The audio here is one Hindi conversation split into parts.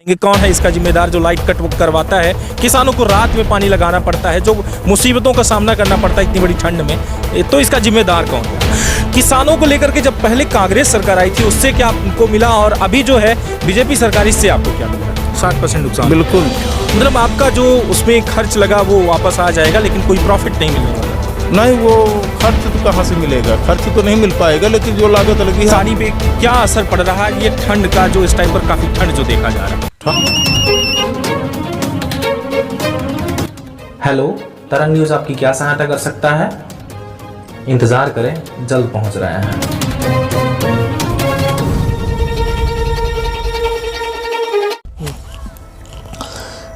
ये कौन है इसका जिम्मेदार जो लाइट कट करवाता है, किसानों को रात में पानी लगाना पड़ता है, जो मुसीबतों का सामना करना पड़ता है इतनी बड़ी ठंड में, तो इसका जिम्मेदार कौन है? किसानों को लेकर के जब पहले कांग्रेस सरकार आई थी उससे क्या आपको मिला और अभी जो है बीजेपी सरकार इससे आपको क्या मिल रहा है? 60% नुकसान। बिल्कुल, मतलब आपका जो उसमें खर्च लगा वो वापस आ जाएगा लेकिन कोई प्रॉफिट नहीं मिलेगा। नहीं, वो खर्च तो कहाँ से मिलेगा? खर्च तो नहीं मिल पाएगा, लेकिन जो लागत लगी है। किसानी पे क्या असर पड़ रहा है ये ठंड का, जो इस टाइम पर काफी ठंड जो देखा जा रहा है? हेलो, तरंग न्यूज आपकी क्या सहायता कर सकता है? इंतजार करें, जल्द पहुंच रहे हैं।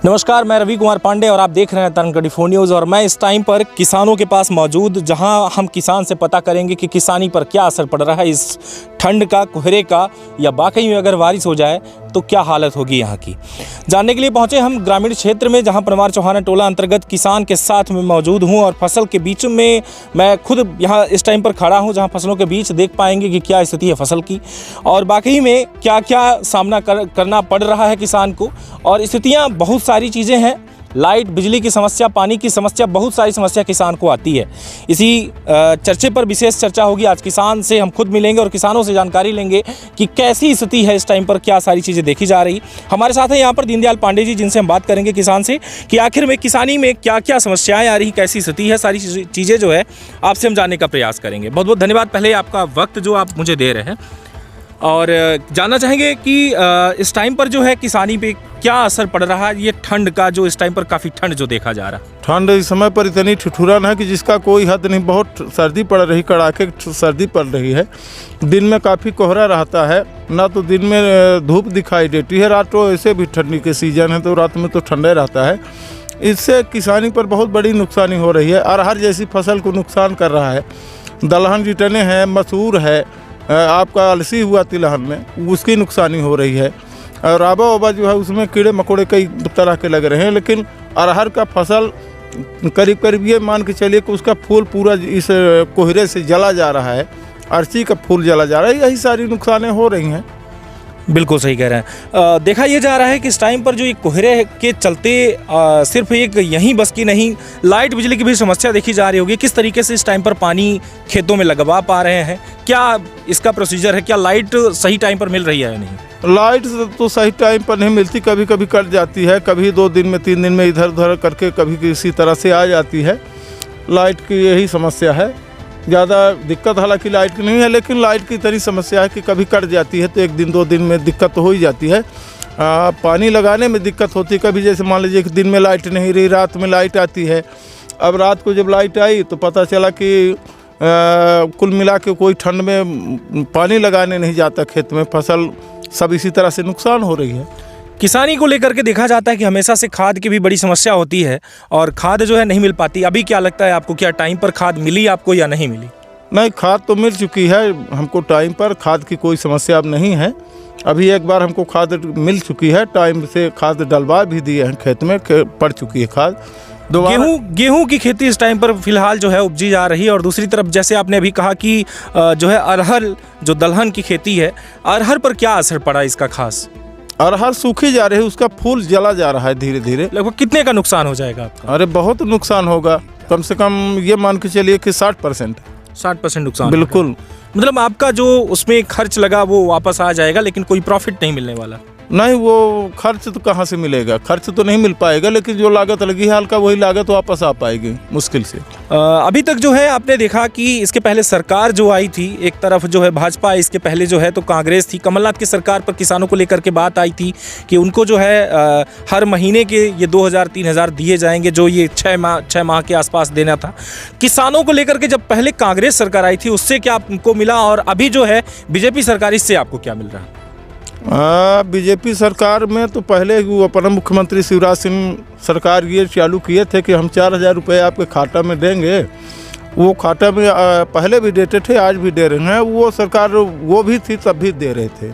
नमस्कार, मैं रवि कुमार पांडे और आप देख रहे हैं तरंग 24 न्यूज़। और मैं इस टाइम पर किसानों के पास मौजूद, जहां हम किसान से पता करेंगे कि किसानी पर क्या असर पड़ रहा है इस ठंड का, कोहरे का, या वाकई में अगर बारिश हो जाए तो क्या हालत होगी यहाँ की। जानने के लिए पहुँचे हम ग्रामीण क्षेत्र में, जहाँ परमार चौहान टोला अंतर्गत किसान के साथ में मौजूद हूँ और फसल के बीच में मैं खुद यहाँ इस टाइम पर खड़ा हूँ, जहाँ फसलों के बीच देख पाएंगे कि क्या स्थिति है फसल की और वाकई में क्या क्या सामना करना पड़ रहा है किसान को। और स्थितियाँ बहुत सारी चीज़ें हैं, लाइट, बिजली की समस्या, पानी की समस्या, बहुत सारी समस्या किसान को आती है। इसी चर्चे पर विशेष चर्चा होगी। आज किसान से हम खुद मिलेंगे और किसानों से जानकारी लेंगे कि कैसी स्थिति है इस टाइम पर, क्या सारी चीज़ें देखी जा रही। हमारे साथ हैं यहाँ पर दीनदयाल पांडे जी, जिनसे हम बात करेंगे किसान से कि आखिर में किसानी में क्या क्या समस्याएं आ रही, कैसी स्थिति है, सारी चीज़ें जो है आपसे हम जानने का प्रयास करेंगे। बहुत बहुत धन्यवाद पहले आपका वक्त जो आप मुझे दे रहे हैं, और जानना चाहेंगे कि इस टाइम पर जो है किसानी पे क्या असर पड़ रहा है ये ठंड का, जो इस टाइम पर काफ़ी ठंड जो देखा जा रहा है। ठंड इस समय पर इतनी ठिठुरन है कि जिसका कोई हद नहीं। बहुत सर्दी पड़ रही, कड़ाके सर्दी पड़ रही है। दिन में काफ़ी कोहरा रहता है, ना तो दिन में धूप दिखाई देती है, रात को ऐसे भी ठंडी के सीजन है तो रात में तो ठंडा रहता है। इससे किसानी पर बहुत बड़ी नुकसानी हो रही है। अरहर जैसी फसल को नुकसान कर रहा है, दलहन जितने हैं, मसूर है, आपका अलसी हुआ तिलहन में, उसकी नुकसानी हो रही है। और आबा ओबा जो है उसमें कीड़े मकोड़े कई तरह के लग रहे हैं। लेकिन अरहर का फसल करीब करीब ये मान के चलिए कि उसका फूल पूरा इस कोहरे से जला जा रहा है, अर्ची का फूल जला जा रहा है। यही सारी नुकसानें हो रही हैं। बिल्कुल सही कह रहे हैं। देखा ये जा रहा है कि इस टाइम पर जो ये कोहरे के चलते सिर्फ एक यहीं बस की नहीं, लाइट बिजली की भी समस्या देखी जा रही होगी। किस तरीके से इस टाइम पर पानी खेतों में लगवा पा रहे हैं, क्या इसका प्रोसीजर है, क्या लाइट सही टाइम पर मिल रही है या नहीं? लाइट तो सही टाइम पर नहीं मिलती, कभी कभी कट जाती है, कभी 2 दिन में 3 दिन में इधर उधर करके कभी किसी तरह से आ जाती है। लाइट की यही समस्या है। ज़्यादा दिक्कत हालांकि लाइट की नहीं है, लेकिन लाइट की इतनी समस्या है कि कभी कट जाती है तो 1 दिन 2 दिन में दिक्कत तो हो ही जाती है। पानी लगाने में दिक्कत होती है। कभी जैसे मान लीजिए कि दिन में लाइट नहीं रही, रात में लाइट आती है। अब रात को जब लाइट आई तो पता चला कि कुल मिला के कोई ठंड में पानी लगाने नहीं जाता खेत में, फसल सब इसी तरह से नुकसान हो रही है। किसानी को लेकर के देखा जाता है कि हमेशा से खाद की भी बड़ी समस्या होती है और खाद जो है नहीं मिल पाती। अभी क्या लगता है आपको, क्या टाइम पर खाद मिली आपको या नहीं मिली? नहीं, खाद तो मिल चुकी है हमको टाइम पर, खाद की कोई समस्या अब नहीं है। अभी एक बार हमको खाद मिल चुकी है, टाइम से खाद डलवा भी दिए हैं, खेत में पड़ चुकी है खाद। गेहूं की खेती इस टाइम पर फिलहाल जो है उपजी जा रही है। और दूसरी तरफ जैसे आपने अभी कहा कि जो है अरहर, जो दलहन की खेती है, अरहर पर क्या असर पड़ा इसका खास? अरहर सूखी जा रही है, उसका फूल जला जा रहा है धीरे धीरे। लगभग कितने का नुकसान हो जाएगा आपका? अरे बहुत नुकसान होगा, कम से कम ये मान के चलिए कि 60% नुकसान। बिल्कुल। मतलब आपका जो उसमें खर्च लगा वो वापस आ जाएगा लेकिन कोई प्रॉफिट नहीं मिलने वाला? नहीं, वो खर्च तो कहाँ से मिलेगा? खर्च तो नहीं मिल पाएगा, लेकिन जो लागत लगी है हल्का वही लागत वापस आ पाएगी मुश्किल से। अभी तक जो है आपने देखा कि इसके पहले सरकार जो आई थी, एक तरफ जो है भाजपा, इसके पहले जो है तो कांग्रेस थी। कमलनाथ की सरकार पर किसानों को लेकर के बात आई थी कि उनको जो है हर महीने के ये 2000-3000 दिए जाएंगे, जो ये 6 माह के आसपास देना था। किसानों को लेकर के जब पहले कांग्रेस सरकार आई थी उससे क्या आपको मिला और अभी जो है बीजेपी सरकार, इससे आपको क्या मिल रहा है? बीजेपी सरकार में तो पहले वो अपना मुख्यमंत्री शिवराज सिंह सरकार ये चालू किए थे कि हम 4000 रुपये आपके खाता में देंगे। वो खाता में पहले भी देते थे, आज भी दे रहे हैं। वो सरकार वो भी थी तब भी दे रहे थे।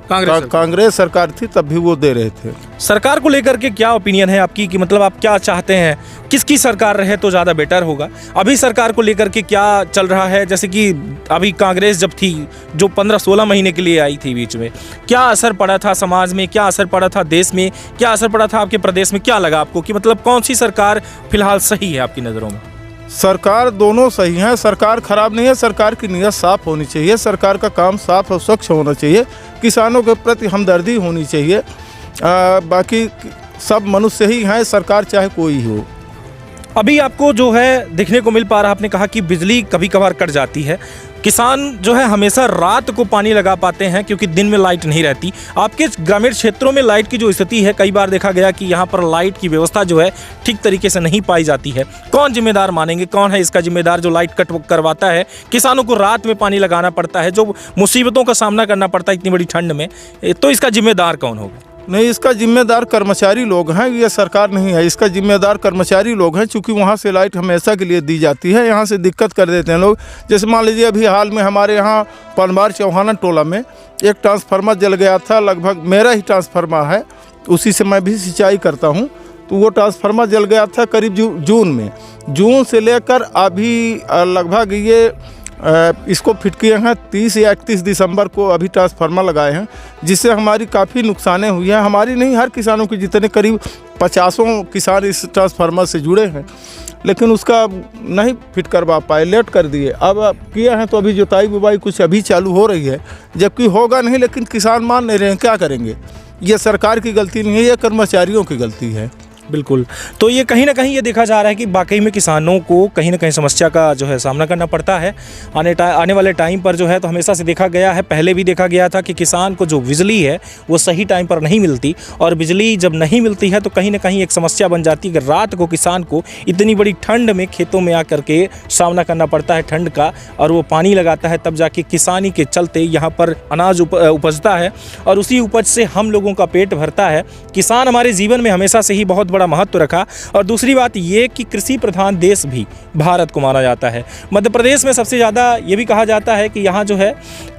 कांग्रेस सरकार थी तब भी वो दे रहे थे। सरकार को लेकर के क्या ओपिनियन है आपकी, कि मतलब आप क्या चाहते हैं, किसकी सरकार रहे तो ज़्यादा बेटर होगा? अभी सरकार को लेकर के क्या चल रहा है? जैसे कि अभी कांग्रेस जब थी, जो 15-16 महीने के लिए आई थी बीच में, क्या असर पड़ा था समाज में, क्या असर पड़ा था देश में, क्या असर पड़ा था आपके प्रदेश में? क्या लगा आपको कि मतलब कौन सी सरकार फिलहाल सही है आपकी नज़रों में? सरकार दोनों सही हैं, सरकार खराब नहीं है, सरकार की नीयत साफ होनी चाहिए, सरकार का काम साफ और स्वच्छ होना चाहिए, किसानों के प्रति हमदर्दी होनी चाहिए। बाकी सब मनुष्य ही हैं, सरकार चाहे कोई हो। अभी आपको जो है देखने को मिल पा रहा, आपने कहा कि बिजली कभी कभार कट जाती है, किसान जो है हमेशा रात को पानी लगा पाते हैं क्योंकि दिन में लाइट नहीं रहती। आपके ग्रामीण क्षेत्रों में लाइट की जो स्थिति है, कई बार देखा गया कि यहाँ पर लाइट की व्यवस्था जो है ठीक तरीके से नहीं पाई जाती है। कौन जिम्मेदार मानेंगे, कौन है इसका जिम्मेदार जो लाइट कट करवाता है, किसानों को रात में पानी लगाना पड़ता है, जो मुसीबतों का सामना करना पड़ता है इतनी बड़ी ठंड में, तो इसका जिम्मेदार कौन होगा? नहीं, इसका जिम्मेदार कर्मचारी लोग हैं, ये सरकार नहीं है। इसका जिम्मेदार कर्मचारी लोग हैं, क्योंकि वहाँ से लाइट हमेशा के लिए दी जाती है, यहाँ से दिक्कत कर देते हैं लोग। जैसे मान लीजिए अभी हाल में हमारे यहाँ पनवार चौहाना टोला में एक ट्रांसफार्मर जल गया था, लगभग मेरा ही ट्रांसफार्मर है, उसी से मैं भी सिंचाई करता हूँ। तो वो ट्रांसफार्मर जल गया था करीब जून में। जून से लेकर अभी लगभग ये इसको फिट किए हैं 30 या 31 दिसंबर को अभी ट्रांसफार्मर लगाए हैं, जिससे हमारी काफ़ी नुकसानें हुई हैं। हमारी नहीं, हर किसानों के जितने करीब 50 किसान इस ट्रांसफार्मर से जुड़े हैं, लेकिन उसका नहीं फिट करवा पाए, लेट कर दिए। अब किए हैं तो अभी जुताई बुवाई कुछ अभी चालू हो रही है, जबकि होगा नहीं, लेकिन किसान मान नहीं रहे हैं, क्या करेंगे? ये सरकार की गलती नहीं है, ये कर्मचारियों की गलती है। बिल्कुल। तो ये कहीं ना कहीं ये देखा जा रहा है कि वाकई में किसानों को कहीं ना कहीं समस्या का जो है सामना करना पड़ता है आने वाले टाइम पर जो है। तो हमेशा से देखा गया है, पहले भी देखा गया था कि किसान को जो बिजली है वो सही टाइम पर नहीं मिलती, और बिजली जब नहीं मिलती है तो कहीं ना कहीं एक समस्या बन जाती है कि रात को किसान को इतनी बड़ी ठंड में खेतों में आकर के सामना करना पड़ता है ठंड का, और वो पानी लगाता है, तब जाके किसानी के चलते यहाँ पर अनाज उपजता है और उसी उपज से हम लोगों का पेट भरता है। किसान हमारे जीवन में हमेशा से ही बहुत बड़ा महत्व रखा। और दूसरी बात ये कि कृषि प्रधान देश भी भारत को माना जाता है। मध्य प्रदेश में सबसे ज़्यादा ये भी कहा जाता है कि यहाँ जो है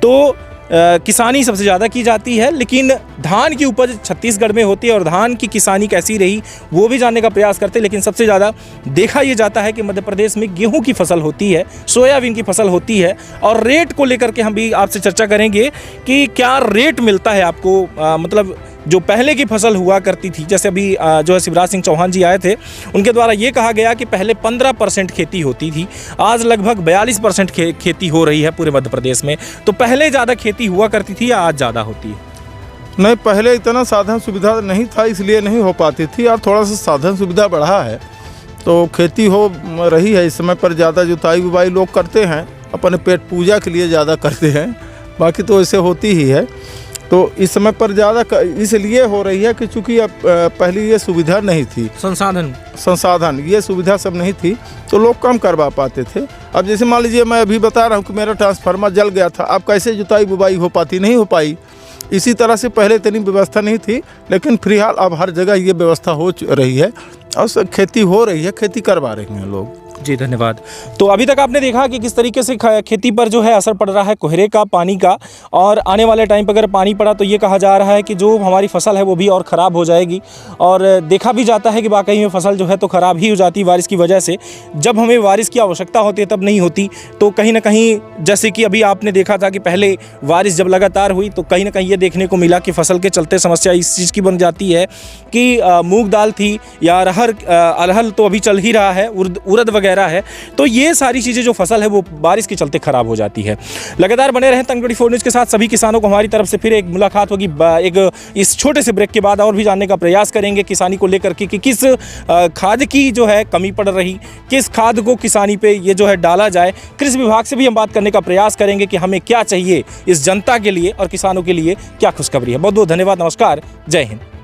तो किसानी सबसे ज़्यादा की जाती है, लेकिन धान की उपज छत्तीसगढ़ में होती है और धान की किसानी कैसी रही वो भी जानने का प्रयास करते हैं। लेकिन सबसे ज़्यादा देखा ये जाता है कि मध्य प्रदेश में गेहूं की फसल होती है, सोयाबीन की फसल होती है, और रेट को लेकर के हम भी आपसे चर्चा करेंगे कि क्या रेट मिलता है आपको। मतलब जो पहले की फसल हुआ करती थी, जैसे अभी जो है शिवराज सिंह चौहान जी आए थे, उनके द्वारा ये कहा गया कि पहले 15% खेती होती थी, आज लगभग 42% खेती हो रही है पूरे मध्य प्रदेश में। तो पहले ज़्यादा खेती हुआ करती थी या आज ज़्यादा होती है? नहीं, पहले इतना साधन सुविधा नहीं था, इसलिए नहीं हो पाती थी। अब थोड़ा सा साधन सुविधा बढ़ा है तो खेती हो रही है। इस समय पर ज़्यादा जुताई बुवाई लोग करते हैं, अपने पेट पूजा के लिए ज़्यादा करते हैं, बाकी तो ऐसे होती ही है। तो इस समय पर ज़्यादा इसलिए हो रही है कि चूँकि अब पहले ये सुविधा नहीं थी, संसाधन ये सुविधा सब नहीं थी, तो लोग कम करवा पाते थे। अब जैसे मान लीजिए मैं अभी बता रहा हूँ कि मेरा ट्रांसफार्मर जल गया था, अब कैसे जुताई बुवाई हो पाती, नहीं हो पाई। इसी तरह से पहले इतनी व्यवस्था नहीं थी, लेकिन फिलहाल अब हर जगह ये व्यवस्था हो रही है और खेती हो रही है, खेती करवा रहे हैं लोग। जी धन्यवाद। तो अभी तक आपने देखा कि किस तरीके से खेती पर जो है असर पड़ रहा है कोहरे का, पानी का, और आने वाले टाइम पर अगर पानी पड़ा तो ये कहा जा रहा है कि जो हमारी फसल है वो भी और ख़राब हो जाएगी। और देखा भी जाता है कि वाकई में फसल जो है तो ख़राब ही हो जाती है बारिश की वजह से। जब हमें बारिश की आवश्यकता होती है तब नहीं होती। तो कहीं ना कहीं जैसे कि अभी आपने देखा था कि पहले बारिश जब लगातार हुई तो कहीं ना कहीं ये देखने को मिला कि फसल के चलते समस्या इस चीज़ की बन जाती है कि मूंग दाल थी या अरहर तो अभी चल ही रहा है, उड़द वगैरह है, तो ये सारी चीज़ें जो फसल है वो बारिश के चलते खराब हो जाती है। लगातार बने रहें तंग 24 न्यूज़ के साथ। सभी किसानों को हमारी तरफ से फिर एक मुलाकात होगी एक इस छोटे से ब्रेक के बाद, और भी जानने का प्रयास करेंगे किसानी को लेकर के कि किस खाद की जो है कमी पड़ रही, किस खाद को किसानी पे ये जो है डाला जाए। कृषि विभाग से भी हम बात करने का प्रयास करेंगे कि हमें क्या चाहिए इस जनता के लिए और किसानों के लिए क्या खुशखबरी है। बहुत बहुत धन्यवाद, नमस्कार, जय हिंद।